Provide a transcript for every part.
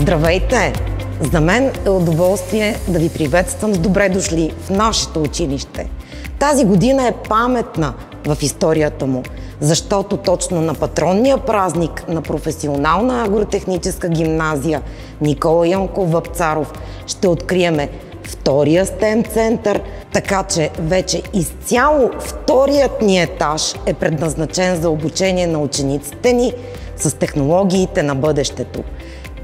Здравейте! За мен е удоволствие да ви приветствам с добре дошли в нашето училище. Тази година е паметна в историята му, защото точно на патронния празник на професионална агротехническа гимназия Никола Йонков Вапцаров ще откриеме втория STEM център, така че вече изцяло вторият ни етаж е предназначен за обучение на учениците ни с технологиите на бъдещето.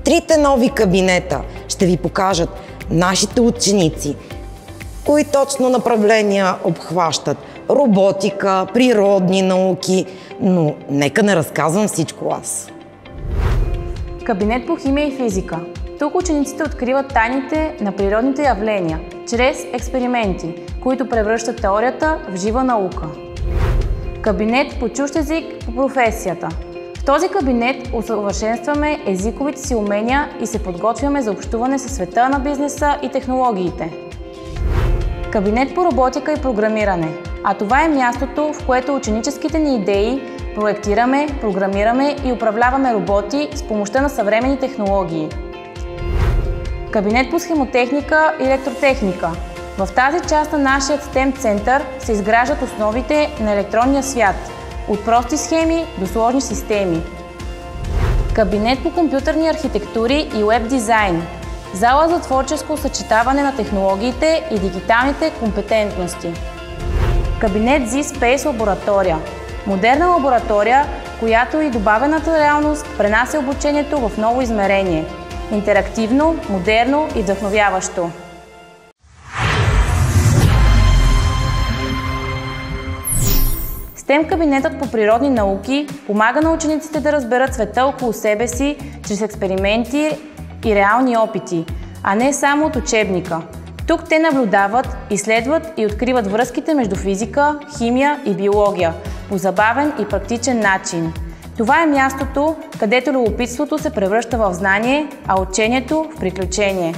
Трите нови кабинета ще ви покажат нашите ученици, кои точно направления обхващат роботика, природни науки, но нека не разказвам всичко аз. Кабинет по химия и физика. Тук учениците откриват тайните на природните явления, чрез експерименти, които превръщат теорията в жива наука. Кабинет по чужд език по професията. В този кабинет усъвършенстваме езиковите си умения и се подготвяме за общуване със света на бизнеса и технологиите. Кабинет по роботика и програмиране. А това е мястото, в което ученическите ни идеи проектираме, програмираме и управляваме роботи с помощта на съвременни технологии. Кабинет по схемотехника и електротехника. В тази част на нашия STEM център се изграждат основите на електронния свят, от прости схеми до сложни системи. Кабинет по компютърни архитектури и уеб дизайн. Зала за творческо съчетаване на технологиите и дигиталните компетентности. Кабинет Z-Space лаборатория. Модерна лаборатория, която и добавената реалност пренася обучението в ново измерение. Интерактивно, модерно и вдъхновяващо. STEM кабинетът по природни науки помага на учениците да разберат света около себе си чрез експерименти и реални опити, а не само от учебника. Тук те наблюдават, изследват и откриват връзките между физика, химия и биология по забавен и практичен начин. Това е мястото, където любопитството се превръща в знание, а учението в приключение.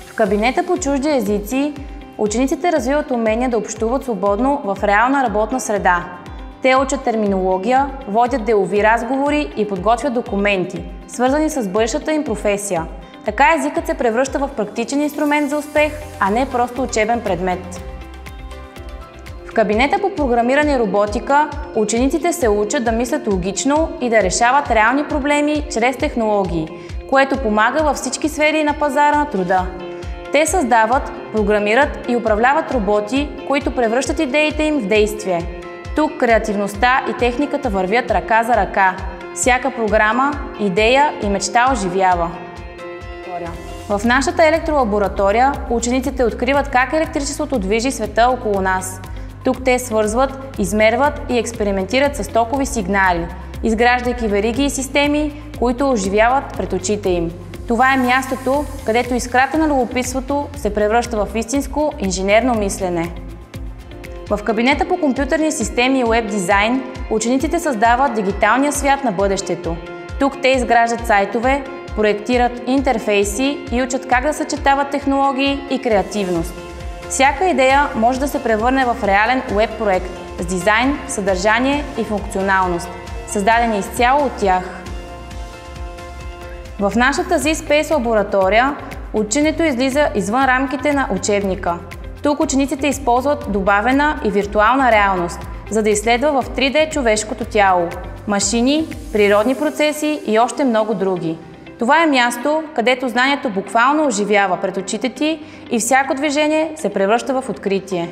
В кабинета по чужди езици учениците развиват умения да общуват свободно в реална работна среда. Те учат терминология, водят делови разговори и подготвят документи, свързани с бъдещата им професия. Така езикът се превръща в практичен инструмент за успех, а не просто учебен предмет. В кабинета по програмиране и роботика учениците се учат да мислят логично и да решават реални проблеми чрез технологии, което помага във всички сфери на пазара на труда. Те създават, програмират и управляват роботи, които превръщат идеите им в действие. Тук креативността и техниката вървят ръка за ръка. Всяка програма, идея и мечта оживява. В нашата електролаборатория учениците откриват как електричеството движи света около нас. Тук те свързват, измерват и експериментират с токови сигнали, изграждайки вериги и системи, които оживяват пред очите им. Това е мястото, където искрата на любопитството се превръща в истинско инженерно мислене. В кабинета по компютърни системи и уеб дизайн учениците създават дигиталния свят на бъдещето. Тук те изграждат сайтове, проектират интерфейси и учат как да съчетават технологии и креативност. Всяка идея може да се превърне в реален уеб проект с дизайн, съдържание и функционалност, създадени изцяло от тях. В нашата Z-Space лаборатория ученето излиза извън рамките на учебника. Тук учениците използват добавена и виртуална реалност, за да изследва в 3D човешкото тяло, машини, природни процеси и още много други. Това е място, където знанието буквално оживява пред очите ти и всяко движение се превръща в откритие.